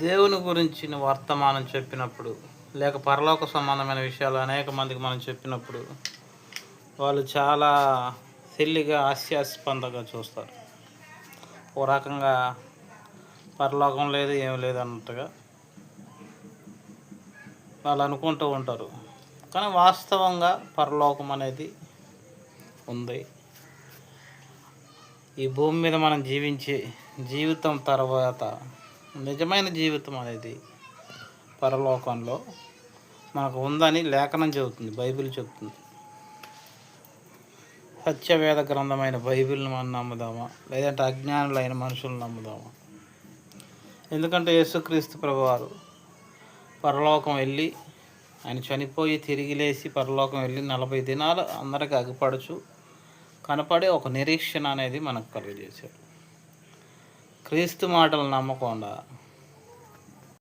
దేవుని గురించిన వర్తమానం చెప్పినప్పుడు, లేక పరలోక సంబంధమైన విషయాలు అనేక మందికి మనం చెప్పినప్పుడు, వాళ్ళు చాలా సిల్లిగా హాస్యాస్పదంగా చూస్తారు. ఓ రకంగా పరలోకం లేదు, ఏమి లేదు అన్నట్టుగా వాళ్ళు అనుకుంటూ ఉంటారు. కానీ వాస్తవంగా పరలోకం అనేది ఉంది. ఈ భూమి మీద మనం జీవించే జీవితం తర్వాత నిజమైన జీవితం అనేది పరలోకంలో మనకు ఉందని లేఖనం చెబుతుంది, బైబిల్ చెబుతుంది. సత్యవేద గ్రంథమైన బైబిల్ని మనం నమ్ముదామా, లేదంటే అజ్ఞానులైన మనుషులను నమ్ముదామా? ఎందుకంటే యేసుక్రీస్తు ప్రభువారు పరలోకం వెళ్ళి, ఆయన చనిపోయి తిరిగి లేచి పరలోకం వెళ్ళి 40 దినాలు అందరికీ అగుపడుచు కనపడే ఒక నిరీక్షణ అనేది మనకు కలిగజేశాడు. క్రీస్తు మాటలు నమ్మకుండా